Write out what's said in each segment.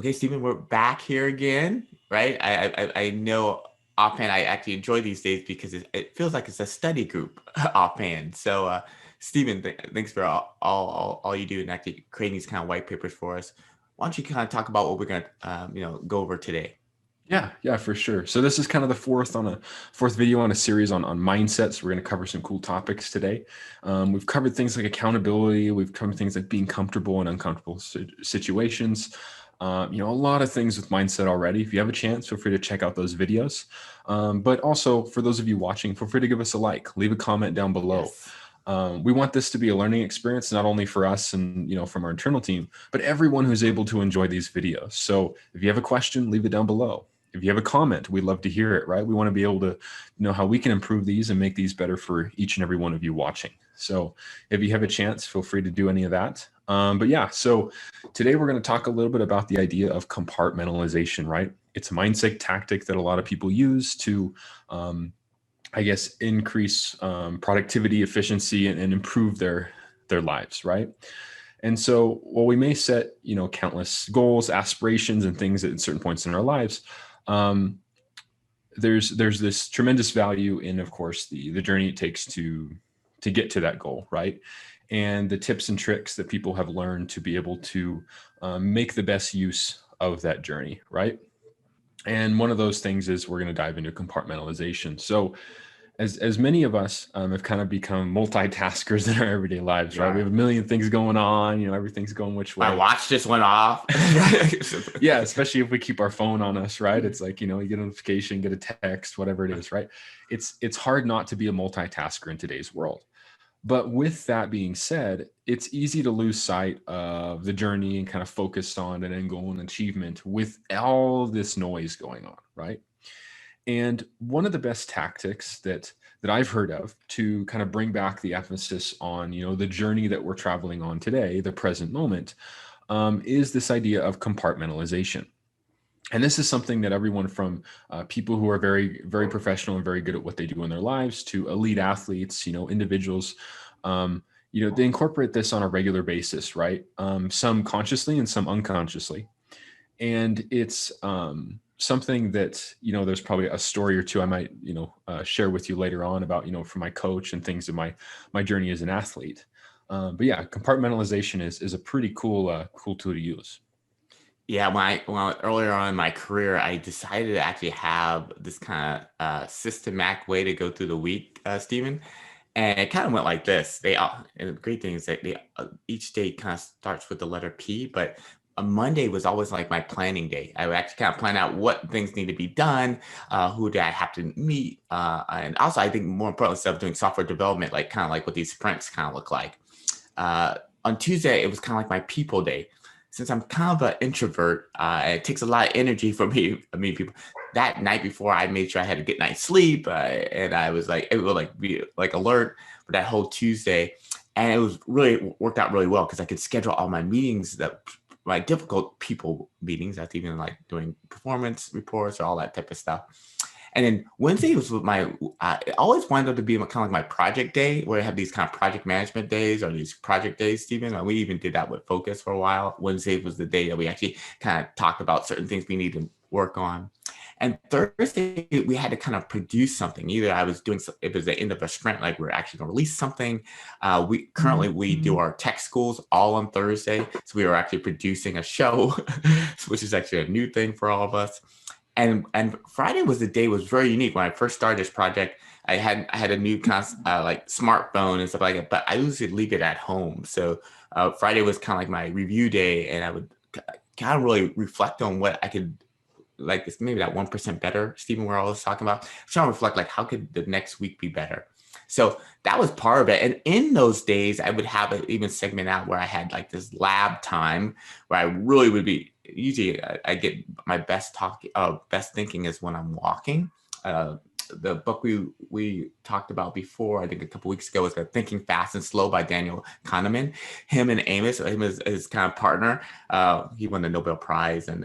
Okay, Steven, we're back here again, right? I know offhand I actually enjoy these days because it feels like it's a study group offhand. So, Steven, thanks for all you do and actually creating these kind of white papers for us. Why don't you kind of talk about what we're going to go over today? Yeah, for sure. So this is kind of the fourth video on a series on mindsets. We're going to cover some cool topics today. We've covered things like accountability. We've covered things like being comfortable in uncomfortable situations. A lot of things with mindset already. If you have a chance, feel free to check out those videos. But also, for those of you watching, feel free to give us a like, leave a comment down below. Yes. We want this to be a learning experience, not only for us and from our internal team, but everyone who's able to enjoy these videos. So if you have a question, leave it down below. If you have a comment, we'd love to hear it, right? We want to be able to know how we can improve these and make these better for each and every one of you watching. So if you have a chance, feel free to do any of that. But yeah, so today we're going to talk a little bit about the idea of compartmentalization, right? It's a mindset tactic that a lot of people use to, increase productivity, efficiency, and improve their lives, right? And so while we may set, countless goals, aspirations, and things at certain points in our lives, there's this tremendous value in, of course, the journey it takes to get to that goal, right? And the tips and tricks that people have learned to be able to make the best use of that journey, right? And one of those things is we're going to dive into compartmentalization. So as many of us have kind of become multitaskers in our everyday lives, right? We have a million things going on, everything's going which way. My watch just went off. Yeah, especially if we keep our phone on us, right? It's like, you get a notification, get a text, whatever it is, right? It's hard not to be a multitasker in today's world. But with that being said, it's easy to lose sight of the journey and kind of focus on an end goal and achievement with all this noise going on, right? And one of the best tactics that I've heard of to kind of bring back the emphasis on, the journey that we're traveling on today, the present moment, is this idea of compartmentalization. And this is something that everyone from people who are very, very professional and very good at what they do in their lives to elite athletes, individuals, they incorporate this on a regular basis, right? Some consciously and some unconsciously. And it's something that, there's probably a story or two I might, share with you later on about, from my coach and things in my journey as an athlete. But yeah, compartmentalization is a pretty cool tool to use. Yeah, earlier on in my career, I decided to actually have this kind of systematic way to go through the week, Stephen. And it kind of went like this. And the great thing is that each day kind of starts with the letter P, but a Monday was always like my planning day. I would actually kind of plan out what things need to be done, who do I have to meet, and also I think more important instead of doing software development, like kind of like what these sprints kind of look like. On Tuesday, it was kind of like my people day. Since I'm kind of an introvert, it takes a lot of energy for me. I mean, people. That night before, I made sure I had a good night's sleep, and I was like, it would like be like alert for that whole Tuesday, and it was really worked out really well because I could schedule all my meetings, my difficult people meetings. That's even like doing performance reports or all that type of stuff. And then Wednesday was with it always wound up to be kind of like my project day where I have these kind of project management days or these project days, Stephen. And we even did that with Fokcus for a while. Wednesday was the day that we actually kind of talked about certain things we need to work on. And Thursday, we had to kind of produce something. Either I was doing, if it was the end of a sprint, like we're actually going to release something. We do our tech schools all on Thursday. So we were actually producing a show, which is actually a new thing for all of us. And Friday was very unique. When I first started this project, I had a new like smartphone and stuff like that, but I usually leave it at home. So Friday was kind of like my review day, and I would kind of really reflect on what I could, like it's maybe that 1% better, Stephen, we're always talking about. I'm trying to reflect like how could the next week be better. So that was part of it. And in those days, I would have it even segment out where I had like this lab time where I really would be, usually I get my best thinking is when I'm walking. the book we talked about before, I think a couple weeks ago, was Thinking Fast and Slow by Daniel Kahneman. Him and Amos, him as his kind of partner, he won the Nobel Prize in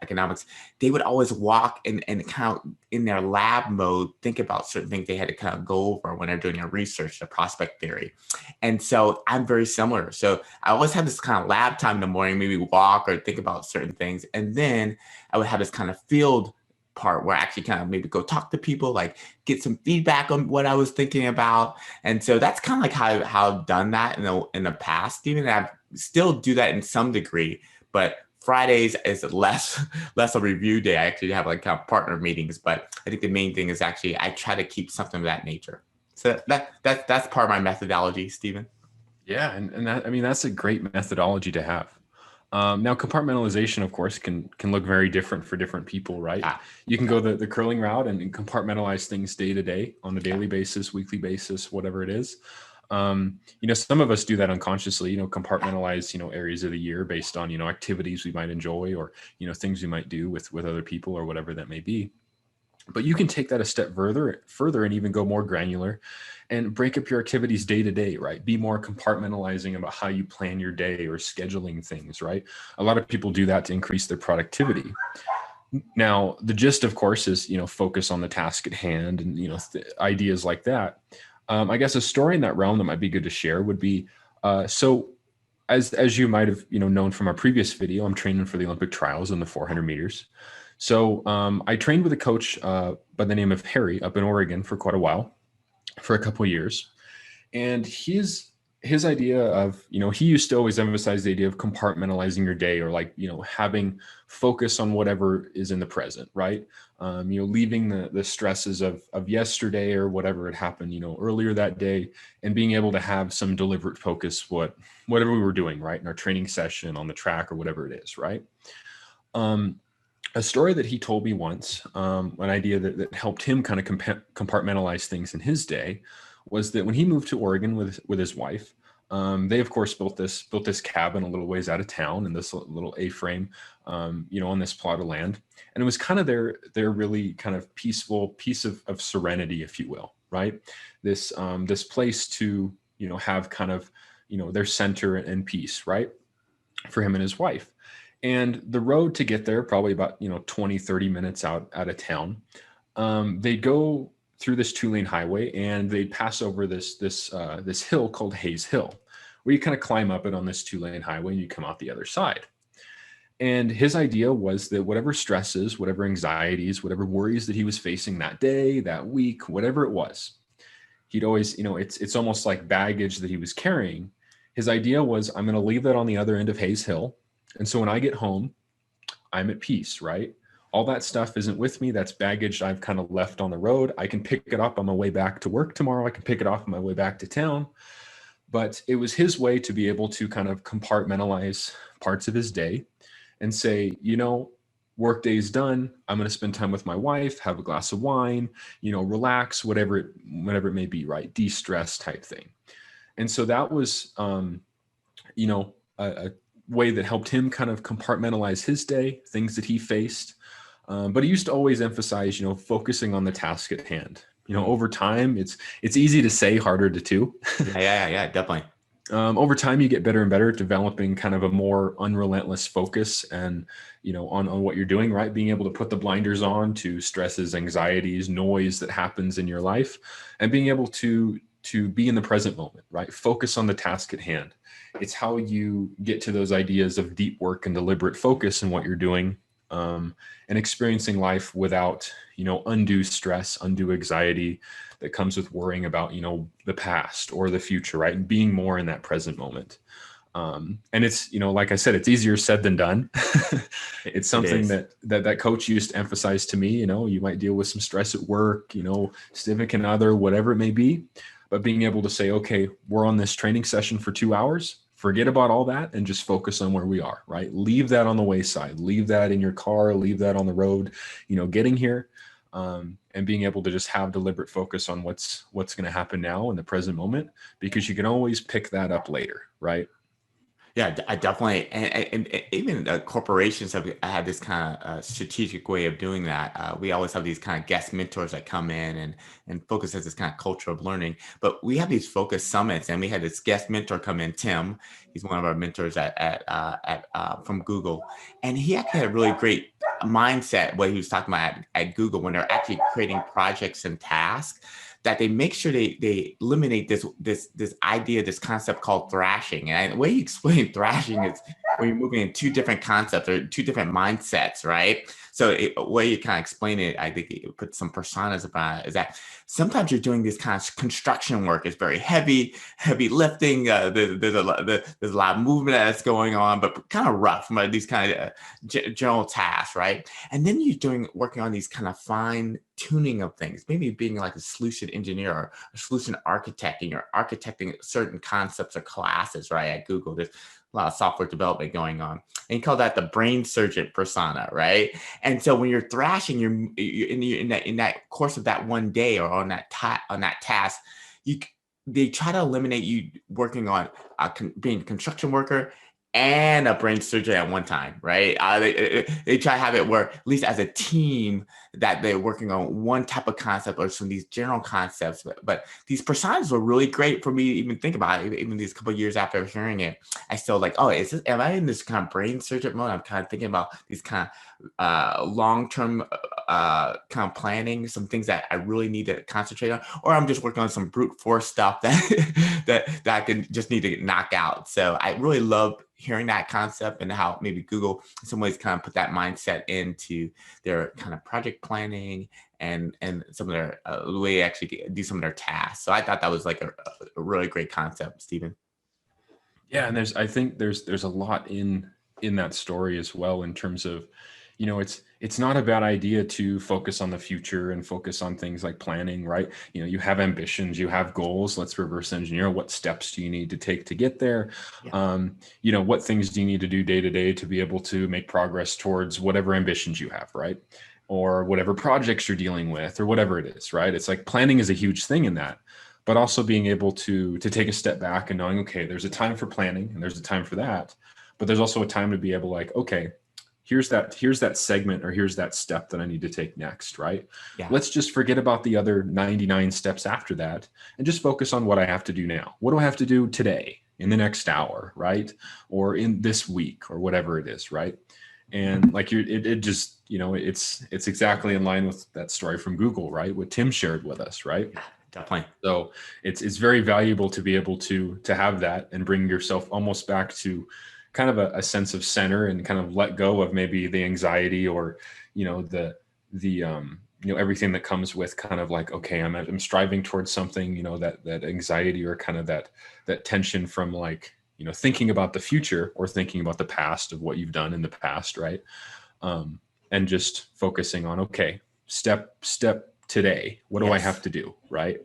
economics. They would always walk and kind of in their lab mode, think about certain things they had to kind of go over when they're doing their research, the prospect theory. And so I'm very similar. So I always have this kind of lab time in the morning, maybe walk or think about certain things. And then I would have this kind of field part where I actually kind of maybe go talk to people, like get some feedback on what I was thinking about. And so that's kind of like how I've done that in the past. Even I still do that in some degree, but Fridays is less a review day. I actually have like kind of partner meetings, but I think the main thing is actually I try to keep something of that nature. So that's part of my methodology, Steven. Yeah, and that, I mean, that's a great methodology to have. Now, compartmentalization, of course, can look very different for different people, right? Yeah. You can go the curling route and compartmentalize things day to day, on a daily basis, weekly basis, whatever it is. Some of us do that unconsciously, compartmentalize, areas of the year based on, activities we might enjoy, or, things we might do with other people, or whatever that may be. But you can take that a step further and even go more granular and break up your activities day to day, right? Be more compartmentalizing about how you plan your day or scheduling things, right? A lot of people do that to increase their productivity. Now, the gist, of course, is, focus on the task at hand and, ideas like that. I guess a story in that realm that might be good to share would be, so as you might have, known from our previous video, I'm training for the Olympic trials in the 400 meters. So I trained with a coach by the name of Harry up in Oregon for quite a while, for a couple of years. And his idea of, he used to always emphasize the idea of compartmentalizing your day, or like, having focus on whatever is in the present, right? Leaving the stresses of yesterday or whatever had happened, earlier that day, and being able to have some deliberate focus, whatever we were doing, right? In our training session, on the track, or whatever it is, right? A story that he told me once, an idea that helped him kind of compartmentalize things in his day, was that when he moved to Oregon with his wife, they of course built this cabin a little ways out of town in this little A-frame, on this plot of land, and it was kind of their really kind of peaceful piece of serenity, if you will, right? This place to have kind of their center and peace, right, for him and his wife. And the road to get there, probably about 20, 30 minutes out of town, they'd go through this 2-lane highway, and they'd pass over this hill called Hayes Hill, where you kind of climb up it on this 2-lane highway and you come out the other side. And his idea was that whatever stresses, whatever anxieties, whatever worries that he was facing that day, that week, whatever it was, he'd always, it's almost like baggage that he was carrying. His idea was, I'm going to leave that on the other end of Hayes Hill. And so when I get home, I'm at peace, right? All that stuff isn't with me. That's baggage I've kind of left on the road. I can pick it up on my way back to work tomorrow. I can pick it off on my way back to town. But it was his way to be able to kind of compartmentalize parts of his day and say, work day's done. I'm going to spend time with my wife, have a glass of wine, relax, whatever it may be, right? De-stress type thing. And so that was, a way that helped him kind of compartmentalize his day, things that he faced. But he used to always emphasize, focusing on the task at hand. Over time, it's easy to say, harder to do. Yeah, definitely. Over time, you get better and better at developing kind of a more unrelentless focus and, on what you're doing, right? Being able to put the blinders on to stresses, anxieties, noise that happens in your life, and being able to be in the present moment, right? Focus on the task at hand. It's how you get to those ideas of deep work and deliberate focus in what you're doing, and experiencing life without, undue stress, undue anxiety that comes with worrying about, the past or the future, right? And being more in that present moment. And it's, like I said, it's easier said than done. It's something that coach used to emphasize to me. You might deal with some stress at work, significant other, whatever it may be, but being able to say, okay, we're on this training session for 2 hours. Forget about all that and just focus on where we are, right? Leave that on the wayside, leave that in your car, leave that on the road, getting here, and being able to just have deliberate focus on what's going to happen now in the present moment, because you can always pick that up later, right? Yeah, I definitely, and even corporations have had this kind of strategic way of doing that. We always have these kind of guest mentors that come in, and Focus has this kind of culture of learning. But we have these Focus summits, and we had this guest mentor come in, Tim. He's one of our mentors at from Google, and he actually had a really great mindset what he was talking about at Google when they're actually creating projects and tasks, that they make sure they eliminate this idea, this concept called thrashing. And the way you explain thrashing is when you're moving in two different concepts or two different mindsets, right? So way you kind of explain it, I think it put some personas about it, is that sometimes you're doing this kind of construction work. It's very heavy lifting. There's a lot of movement that's going on, but kind of rough, these kind of general tasks, right? And then you're working on these kind of fine tuning of things, maybe being like a solution engineer or a solution architect, and you're architecting certain concepts or classes, right? At Google, there's a lot of software development going on, and you call that the brain surgeon persona, right? And so when you're thrashing, you're in that course of that one day or on that task, you they try to eliminate you working on being a construction worker and a brain surgeon at one time, right? They try to have it where, at least as a team, that they're working on one type of concept or some of these general concepts. But these personas were really great for me to even think about. Even these couple of years after hearing it, I still like, oh, am I in this kind of brain surgeon mode? I'm kind of thinking about these kind of long-term kind of planning, some things that I really need to concentrate on, or I'm just working on some brute force stuff that that I can just need to knock out. So I really love hearing that concept, and how maybe Google in some ways kind of put that mindset into their kind of project planning and some of their the way they actually do some of their tasks. So I thought that was like a really great concept, Stephen. Yeah, and I think there's a lot in that story as well, in terms of, it's not a bad idea to focus on the future and focus on things like planning, right? You have ambitions, you have goals. Let's reverse engineer, what steps do you need to take to get there? Yeah. What things do you need to do day to day to be able to make progress towards whatever ambitions you have, right? Or whatever projects you're dealing with, or whatever it is, right? It's like planning is a huge thing in that, but also being able to take a step back and knowing, okay, there's a time for planning and there's a time for that, but there's also a time to be able, like, okay, here's that segment, or here's that step that I need to take next, right? Yeah. Let's just forget about the other 99 steps after that and just focus on what I have to do now. What do I have to do today, in the next hour, right? Or in this week, or whatever it is, right? And like it just, it's exactly in line with that story from Google, right? What Tim shared with us, right? Yeah, definitely. So it's very valuable to be able to have that and bring yourself almost back to kind of a sense of center, and kind of let go of maybe the anxiety, or the everything that comes with kind of like, okay, I'm striving towards something, that anxiety, or kind of that tension from, like, thinking about the future or thinking about the past of what you've done in the past, right? And just focusing on, okay, step today, what do I have to do, right?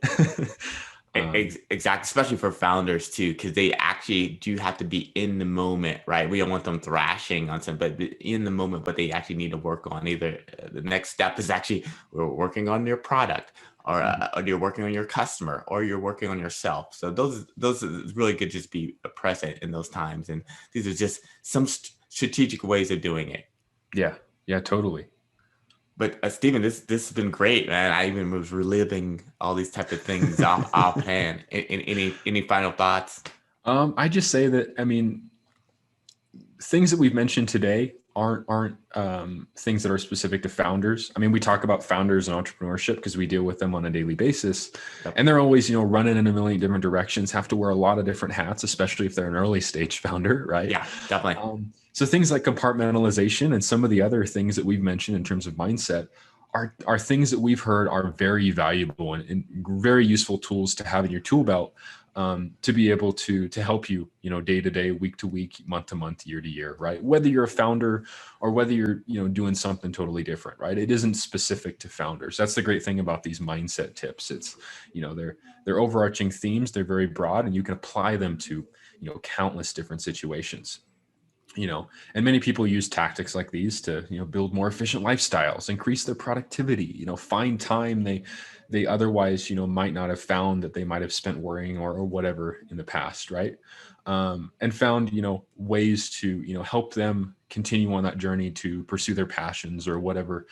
Exactly, especially for founders too, because they actually do have to be in the moment, right? We don't want them thrashing on something, but in the moment, but they actually need to work on either the next step is actually we're working on your product, or you're working on your customer, or you're working on yourself. So those is really good, just be present in those times, and these are just some strategic ways of doing it. Yeah, totally. But Stephen, this has been great, man. I even was reliving all these type of things offhand. Any final thoughts? I just say that, I mean, things that we've mentioned today aren't things that are specific to founders. I mean, we talk about founders and entrepreneurship because we deal with them on a daily basis. Yep. And they're always, running in a million different directions, have to wear a lot of different hats, especially if they're an early stage founder, right? Yeah, definitely. So things like compartmentalization and some of the other things that we've mentioned in terms of mindset are things that we've heard are very valuable and very useful tools to have in your tool belt, to be able to help you, day to day, week to week, month to month, year to year, right? Whether you're a founder or whether you're, doing something totally different, right? It isn't specific to founders. That's the great thing about these mindset tips. It's, they're overarching themes. They're very broad, and you can apply them to, countless different situations. And many people use tactics like these to, build more efficient lifestyles, increase their productivity, find time they otherwise, might not have found that they might have spent worrying or whatever in the past, right? And found, ways to, help them continue on that journey to pursue their passions or whatever,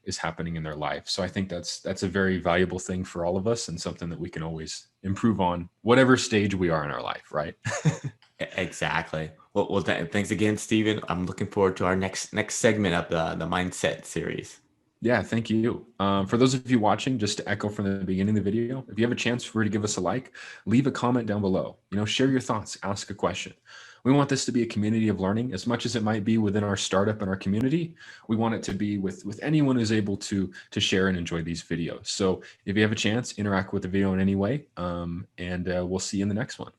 is happening in their life. So I think that's a very valuable thing for all of us, and something that we can always improve on, whatever stage we are in our life, right? Exactly. Thanks again, Steven. I'm looking forward to our next segment of the mindset series. Yeah, thank you. For those of you watching, just to echo from the beginning of the video, if you have a chance for you to give us a like, leave a comment down below. Share your thoughts, ask a question. We want this to be a community of learning, as much as it might be within our startup and our community. We want it to be with anyone who's able to share and enjoy these videos. So if you have a chance, interact with the video in any way, and we'll see you in the next one.